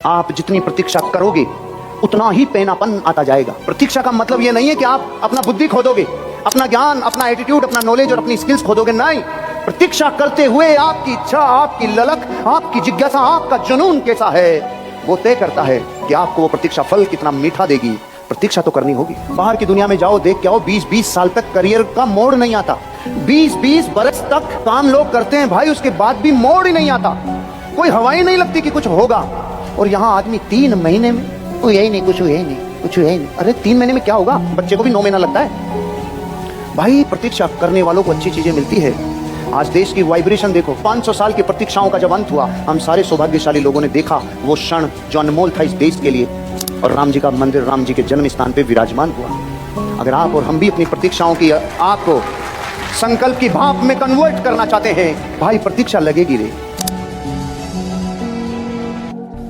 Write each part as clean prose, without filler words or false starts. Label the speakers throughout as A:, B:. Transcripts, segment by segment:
A: आप जितनी प्रतीक्षा करोगे उतना ही पैनापन आता जाएगा। प्रतीक्षा का मतलब यह नहीं है कि आप अपना बुद्धि खो दोगे, अपना ज्ञान, अपना एटीट्यूड, अपना नॉलेज और अपनी स्किल्स खो दोगे। नहीं, प्रतीक्षा करते हुए आपकी इच्छा, आपकी ललक, आपकी जिज्ञासा, आपका जुनून कैसा है वो तय करता है कि आपको वो प्रतीक्षा फल कितना मीठा देगी। प्रतीक्षा तो करनी होगी। बाहर की दुनिया में जाओ, देख के आओ, 20-20 साल तक करियर का मोड़ नहीं आता। 20-20 बरस तक काम लोग करते हैं भाई, उसके बाद भी मोड़ ही नहीं आता, कोई हवा ही नहीं लगती कि कुछ होगा। और यहाँ आदमी 3 महीने में यही नहीं, कुछ हुआ ही नहीं, कुछ हुआ ही नहीं। अरे 3 महीने में क्या होगा? बच्चे को भी 9 महीना लगता है भाई। प्रतीक्षा करने वालों को अच्छी चीजें मिलती है। आज देश की वाइब्रेशन देखो। 500 साल की प्रतीक्षाओं का जब अंत हुआ, हम सारे सौभाग्यशाली लोगों ने देखा वो क्षण जो अनमोल था इस देश के लिए, और राम जी का मंदिर राम जी के जन्म स्थान पे विराजमान हुआ। अगर आप और हम भी अपनी प्रतीक्षाओं की आग को संकल्प की भाप में कन्वर्ट करना चाहते हैं भाई, प्रतीक्षा लगेगी रे।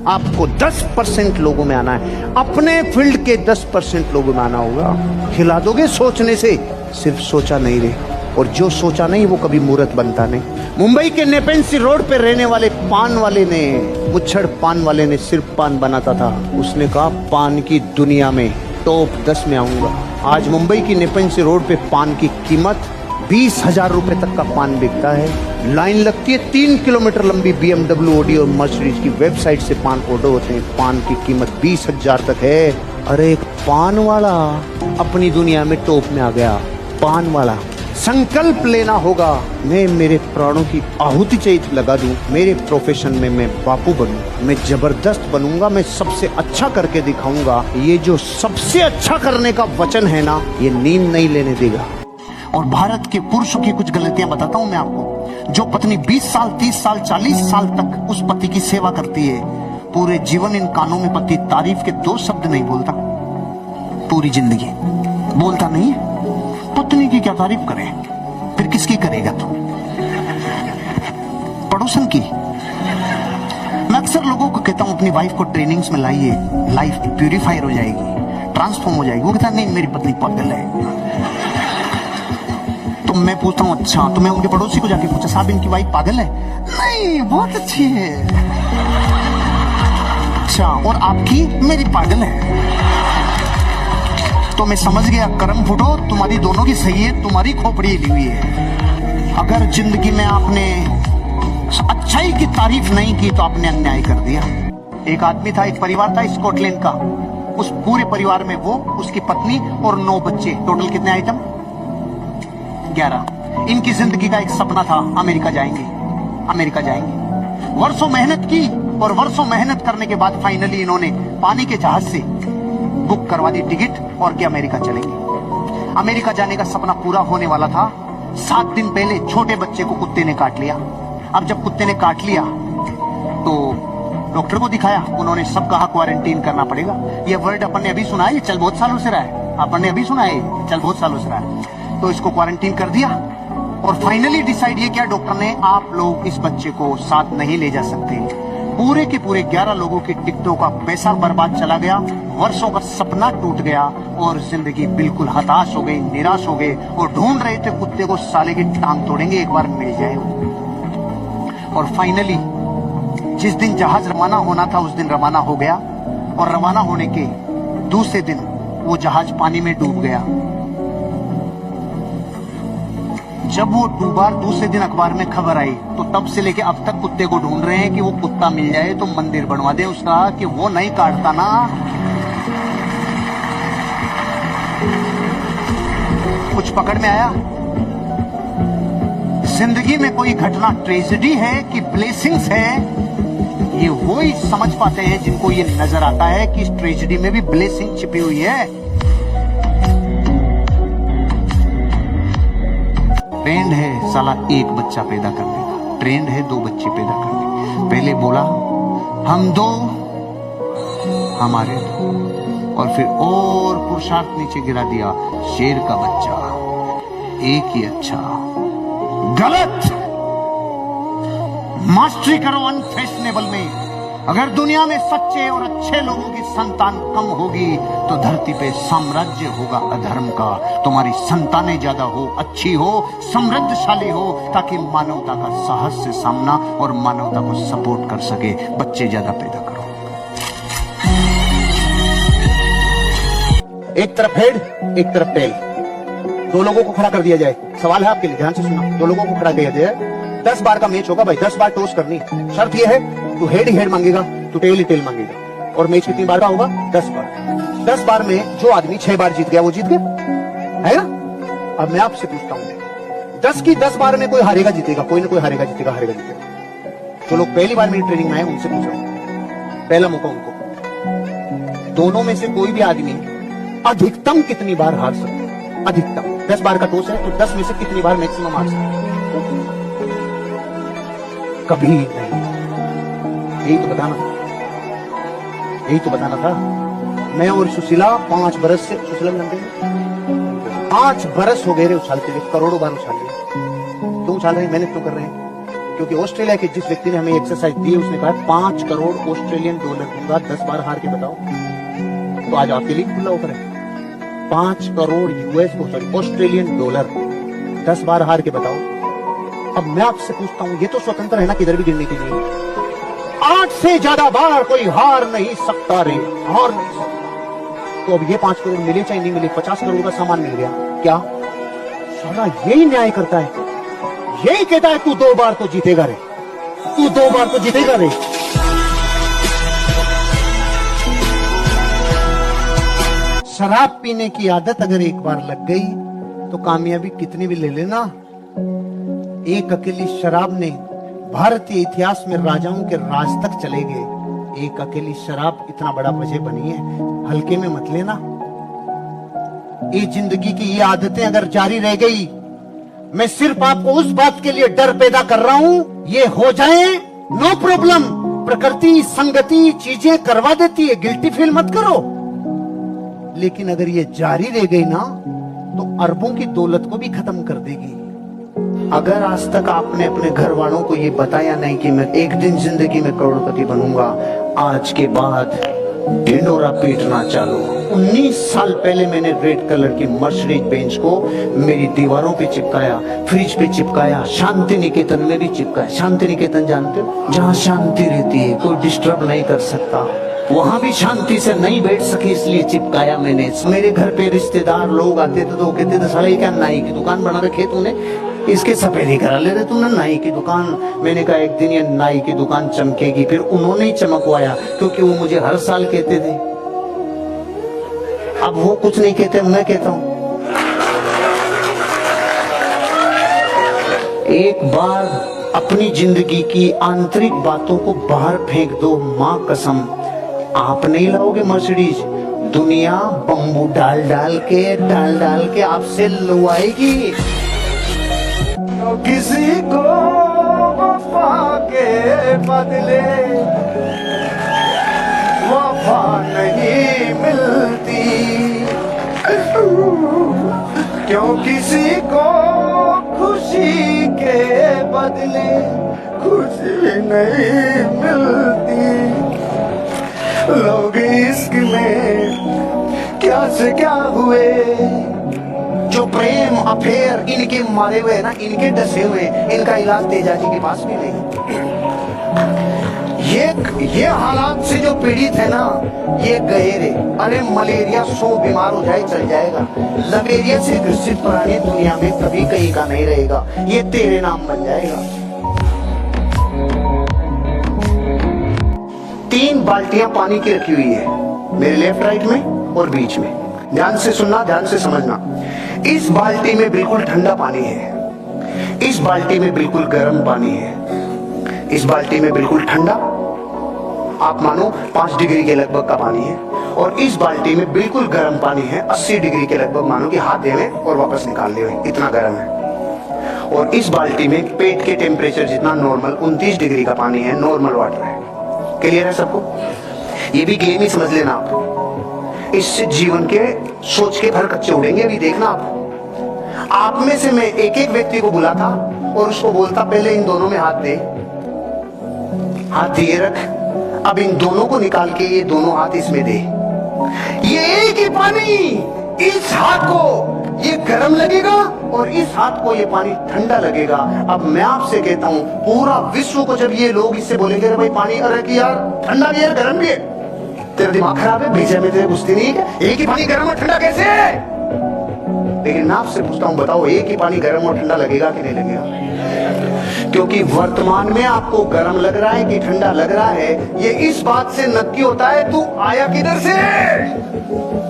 A: आपको 10% लोगों में आना है, अपने फील्ड के 10% लोगों में आना होगा। खिला दोगे सोचने से, सिर्फ सोचा नहीं रे, और जो सोचा नहीं वो कभी मूर्त बनता नहीं। मुंबई के नेपेंसी रोड पे रहने वाले पान वाले ने, मुच्छड़ पान वाले ने सिर्फ पान बनाता था। उसने कहा पान की दुनिया में टॉप 10 में आऊंगा। आज मुंबई की नेपेंसी रोड पे पान की कीमत 20,000 रुपए तक का पान बिकता है। लाइन लगती है 3 किलोमीटर लंबी। BMW, ऑडी और मर्सिडीज की वेबसाइट से पान ऑर्डर होते हैं। पान की कीमत 20,000 तक है। अरे एक पान वाला अपनी दुनिया में टॉप में आ गया। पान वाला संकल्प लेना होगा, मैं मेरे प्राणों की आहुति चाहिए लगा दूं, मेरे प्रोफेशन में मैं बापू बनूंगा, मैं जबरदस्त बनूंगा, मैं सबसे अच्छा करके दिखाऊंगा। ये जो सबसे अच्छा करने का वचन है ना, ये नींद नहीं लेने देगा। और भारत के पुरुषों की कुछ गलतियां बताता हूं मैं आपको। जो पत्नी 20 साल, 30 साल, 40 साल तक उस पति की सेवा करती है, पूरे जीवन इन कानों में पति तारीफ के 2 शब्द नहीं बोलता, पूरी जिंदगी बोलता नहीं है। पत्नी की क्या तारीफ करे, फिर किसकी करेगा तू? पड़ोसन की। मैं अक्सर लोगों को कहता हूं अपनी वाइफ को ट्रेनिंग्स में लाइए, लाइफ प्यूरिफायर हो जाएगी, ट्रांसफॉर्म हो जाएगी। वो कहता नहीं मेरी पत्नी पागल है। तो मैं पूछता हूँ अच्छा, तो मैं उनके पड़ोसी को जाके पूछा साहब इनकी वाइफ पागल है? नहीं बहुत अच्छी है। अच्छा और आपकी? मेरी पागल है। तो मैं समझ गया कर्म फुटो, तुम्हारी दोनों की सही है, तुम्हारी खोपड़ी हिली हुई है। अगर जिंदगी में आपने अच्छाई की तारीफ नहीं की तो आपने अन्याय कर दिया। एक आदमी था, एक परिवार था स्कॉटलैंड का। उस पूरे परिवार में वो, उसकी पत्नी और 9 बच्चे। टोटल कितने आइटम? 11। इनकी जिंदगी का एक सपना था, अमेरिका जाएंगे, अमेरिका जाएंगे। वर्षों मेहनत की, और वर्षों मेहनत करने के बाद फाइनली इन्होंने पानी के जहाज से बुक करवा दी टिकट, और कि अमेरिका चलेंगे। अमेरिका जाने का सपना पूरा होने वाला था। 7 दिन पहले छोटे बच्चे को कुत्ते ने काट लिया। अब जब कुत्ते ने काट लिया तो डॉक्टर को दिखाया, उन्होंने सब कहा क्वारंटीन करना पड़ेगा। ये वर्ड अपन ने अभी सुना है, ये चल बहुत सालों से रहा है, अपन ने अभी सुना है, चल बहुत सालों से रहा है। तो इसको क्वारंटीन कर दिया, और फाइनली डिसाइड ये किया डॉक्टर ने, आप लोग इस बच्चे को साथ नहीं ले जा सकते। पूरे के पूरे 11 लोगों की टिकटों का पैसा बर्बाद चला गया, वर्षों का सपना टूट गया, और जिंदगी बिल्कुल हताश हो गई, निराश हो गए, और ढूंढ रहे थे कुत्ते को, साले की टांग तोड़ेंगे एक बार मिल जाए। और फाइनली जिस दिन जहाज रवाना होना था उस दिन रवाना हो गया, और रवाना होने के दूसरे दिन वो जहाज पानी में डूब गया। जब वो डूबा, दूसरे दिन अखबार में खबर आई, तो तब से लेके अब तक कुत्ते को ढूंढ रहे हैं कि वो कुत्ता मिल जाए तो मंदिर बनवा दे उसका, कि वो नहीं काटता ना। कुछ पकड़ में आया? जिंदगी में कोई घटना ट्रेजेडी है कि ब्लेसिंग्स है, ये वो ही समझ पाते हैं जिनको ये नजर आता है कि इस ट्रेजेडी में भी ब्लेसिंग छिपी हुई है। ट्रेंड है साला 1 बच्चा पैदा करने का, ट्रेंड है 2 बच्चे पैदा करने। पहले बोला हम 2, हमारे 2, और फिर और पुरुषार्थ नीचे गिरा दिया, शेर का बच्चा, 1 ही अच्छा। गलत। मास्टरी करो अनफैशनेबल में। अगर दुनिया में सच्चे और अच्छे लोगों की संतान कम होगी तो धरती पे साम्राज्य होगा अधर्म का। तुम्हारी संतानें ज्यादा हो, अच्छी हो, समृद्धशाली हो, ताकि मानवता का साहस से सामना और मानवता को सपोर्ट कर सके। बच्चे ज्यादा पैदा करो। एक तरफ हेड, एक तरफ टेल, दो लोगों को खड़ा कर दिया जाए। सवाल है आपके लिए, ध्यान से सुनना। दो लोगों को खड़ा किया जाए, 10 बार का मैच होगा भाई, 10 बार टॉस करनी। शर्त यह है तू हेड ही हेड मांगेगा, तू टेल ही टेल मांगेगा। और मैच कितनी बार का होगा? 10 बार। 10 बार में जो आदमी 6 बार जीत गया वो जीत गया, है ना? अब मैं आपसे पूछता हूं, 10 की 10 बार में कोई हारेगा जीतेगा, कोई ना कोई हारेगा जीतेगा, हारेगा जीतेगा। जो लोग पहली बार मेरी ट्रेनिंग में आए उनसे पूछ रहा हूं, पहला मौका उनको। दोनों में से कोई भी आदमी अधिकतम कितनी बार हार सकता है? अधिकतम 10 बार का टॉस है तो 10 में से कितनी बार मैक्सिमम हार सकता है? कभी नहीं। यही तो बताना, यही तो बताना था। मैं और सुशीला 5 बरस से, सुशीला जानते हैं, 5 बरस हो गए रे उछालते हुए, करोड़ों बार उछाल लिया। क्यों उछाल रहे हैं, मेहनत क्यों कर रहे हैं? क्योंकि ऑस्ट्रेलिया के जिस व्यक्ति ने हमें एक्सरसाइज दी, उसने कहा 5 करोड़ ऑस्ट्रेलियन डॉलर दूंगा 10 बार हार के बताओ। तो आज आपके लिए खुला ऑफर है, 5 crore US sorry Australian dollar 10 बार हार के बताओ। अब मैं आपसे पूछता हूं, ये तो स्वतंत्र है ना, किधर भी गिरने की नहीं। 8 से ज्यादा बार कोई हार नहीं सकता रे, हार नहीं सकता। तो अब ये 5 करोड़ मिले चाहे नहीं मिले, 50 करोड़ का सामान मिल गया, क्या साला यही न्याय करता है? यही कहता है तू 2 बार तो जीतेगा रे, तू 2 बार तो जीतेगा रे। शराब पीने की आदत अगर एक बार लग गई तो कामयाबी कितनी भी ले लेना, एक अकेली शराब ने भारतीय इतिहास में राजाओं के राज तक चले गए। एक अकेली शराब इतना बड़ा वजह बनी है, हल्के में मत लेना। ये जिंदगी की ये आदतें अगर जारी रह गई, मैं सिर्फ आपको उस बात के लिए डर पैदा कर रहा हूं, ये हो जाए नो प्रॉब्लम। प्रकृति संगति चीजें करवा देती है, गिल्टी फील मत करो। लेकिन अगर ये जारी रह गई ना तो अरबों की दौलत को भी खत्म कर देगी। अगर आज तक आपने अपने घर वालों को ये बताया नहीं कि मैं एक दिन जिंदगी में करोड़पति बनूंगा, आज के बाद ढिंडोरा पीटना चालू। 19 साल पहले मैंने रेड कलर की मर्सिडीज बेंच को मेरी दीवारों पे चिपकाया, फ्रिज पे चिपकाया, शांति निकेतन में भी चिपकाया। शांति निकेतन जानते हो, जहाँ शांति रहती है, कोई डिस्टर्ब नहीं कर सकता, वहां भी शांति से नहीं बैठ सके इसलिए चिपकाया मैंने। मेरे घर पे रिश्तेदार लोग आते थे तो वो कहते थे साला ये क्या नाई की दुकान बना रखी है तूने, इसके सफेदी करा ले रहे तूने नाई की दुकान। मैंने कहा एक दिन ये नाई की दुकान चमकेगी। फिर उन्होंने ही चमकवाया, क्योंकि वो मुझे हर साल कहते थे। अब वो कुछ नहीं कहते, मैं कहता हूं। एक बार अपनी जिंदगी की आंतरिक बातों को बाहर फेंक दो, मां कसम आप नहीं लाओगे मर्सिडीज। दुनिया बम्बू डाल डाल के आपसे लुआएगी। तो किसी को वफा के बदले वफा नहीं मिलती, क्यों किसी को खुशी के बदले खुशी नहीं मिलती। लोग इश्क में क्या से क्या हुए, जो प्रेम अफेयर इनके मारे हुए ना, इनके डसे हुए, इनका इलाज तेजा जी के पास भी नहीं। ये हालात से जो पीड़ित है ना, ये गए रे। अरे मलेरिया 100 बीमार हो जाए चल जाएगा, लबेरिया से ग्रसित प्राणी दुनिया में कभी कहीं का नहीं रहेगा, ये तेरे नाम बन जाएगा। 3 बाल्टियां पानी की रखी हुई है, मेरे लेफ्ट राइट में और बीच में। ध्यान से सुनना, ध्यान से समझना। इस बाल्टी में बिल्कुल ठंडा पानी है, इस बाल्टी में बिल्कुल गर्म पानी है। इस बाल्टी में बिल्कुल ठंडा, आप मानो 5 डिग्री के लगभग का पानी है, और इस बाल्टी में बिल्कुल गर्म पानी है, 80 डिग्री के लगभग, मानो कि हाथ देवे और वापस निकाल ले, इतना गर्म है। और इस बाल्टी में पेट के टेम्परेचर जितना नॉर्मल 29 डिग्री का पानी है, नॉर्मल वाटर है। क्लियर है सबको? ये भी गेम ही समझ लेना आप। इससे जीवन के सोच के फल कच्चे उड़ेंगे। अभी देखना आप में से मैं एक एक व्यक्ति को बुलाता और उसको बोलता पहले इन दोनों में हाथ दे, हाथ दिए रख, अब इन दोनों को निकाल के ये दोनों हाथ इसमें दे। ये एक ही पानी, इस हाथ को ये गर्म लगेगा और इस हाथ को ये पानी ठंडा लगेगा। अब मैं आपसे कहता हूं, पूरा विश्व को जब ये लोग इससे बोलेंगे अरे भाई पानी, अरे कि यार ठंडा भी है गर्म भी है, तेरा दिमाग खराब है, भेजा में तेरे घुसती नहीं है। एक ही पानी गर्म और ठंडा कैसे है? लेकिन मैं आपसे पूछता हूं, बताओ एक ही पानी गर्म और ठंडा लगेगा कि नहीं लगेगा? क्योंकि वर्तमान में आपको गर्म लग रहा है कि ठंडा लग रहा है, ये इस बात से नक्की होता है तू आया किधर से,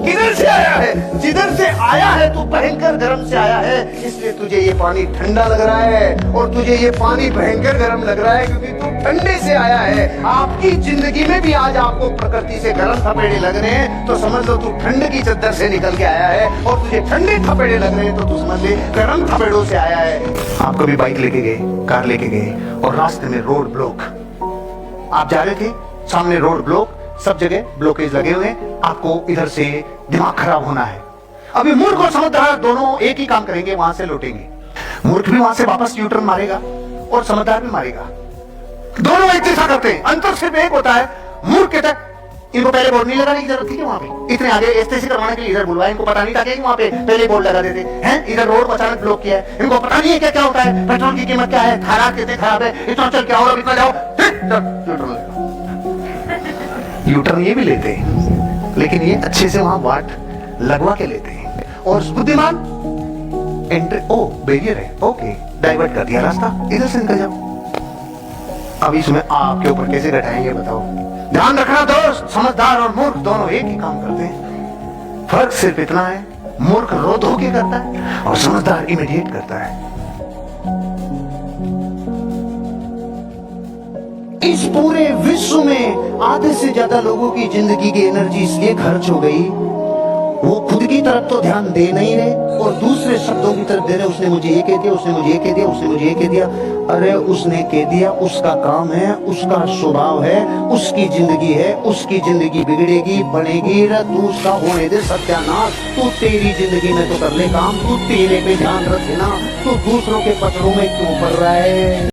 A: किधर से आया है। जिधर से आया है तू भयंकर गर्म से आया है, इसलिए तुझे ये पानी ठंडा लग रहा है, और तुझे ये पानी भयंकर गर्म लग रहा है क्योंकि तू ठंडे से आया है। आपकी जिंदगी में भी आज आपको प्रकृति से गर्म थपेड़े लग रहे हैं तो समझ लो तू ठंड की चद्दर से निकल के आया है, और तुझे ठंडे थपेड़े लग रहे हैं तो तू समझ ले गर्म थपेड़ों से आया है। आप कभी बाइक लेके गए, कार लेके गए, और रास्ते में रोड ब्लॉक, आप जा रहे थे, सामने रोड ब्लॉक, सब जगह ब्लॉकेज लगे हुए, आपको इधर से दिमाग खराब होना है। अभी मूर्ख और समझदार दोनों एक ही काम करेंगे, वहां से लौटेंगे। मूर्ख भी वहां से वापस यूटर्न मारेगा और समझदार भी मारेगा, दोनों एक जैसा करते हैं। अंतर सिर्फ एक होता है, मूर्ख कहता है इनको पहले बोर्ड नहीं लगाने की जरूरत थी कि वहां पे इतने आगे एसटीसी करवाने के लिए इधर बुलवाया, इनको पता नहीं था कि वहां पे पहले बोर्ड लगा देते हैं। इधर रोड को अचानक ब्लॉक किया है, इनको पता नहीं है क्या क्या होता है, पेट्रोल की कीमत क्या है, हालात कितने खराब है, इतना चल क्या हो, इतना जाओ, यूटर्न ये भी लेते हैं, लेकिन ये अच्छे से वहां वाट लगवा के लेते हैं। और बुद्धिमान एंट्री, ओ बैरियर है, ओके डाइवर्ट कर दिया रास्ता, इधर से निकल जाओ। अब इसमें आपके ऊपर कैसे घटाएंगे बताओ। ध्यान रखना दोस्त, समझदार और मूर्ख दोनों एक ही काम करते हैं, फर्क सिर्फ इतना है, मूर्ख रोध होके करता है और समझदार इमीडिएट करता है। इस पूरे विश्व में आधे से ज्यादा लोगों की जिंदगी की एनर्जी इसलिए खर्च हो गई, वो खुद की तरफ तो ध्यान दे नहीं रहे और दूसरे शब्दों की तरफ दे रहे। उसने मुझे ये कह दिया, उसने मुझे ये कह दिया, उसने मुझे ये कह दिया। अरे उसने कह दिया, उसका काम है, उसका स्वभाव है, उसकी जिंदगी है, उसकी जिंदगी बिगड़ेगी बनेगी, तू उसका होने दे सत्यानाश। तू तेरी जिंदगी में तो कर ले काम, तू तेरे पे ध्यान रख देना, तू दूसरों के पचड़ों में क्यों पड़ रहा है।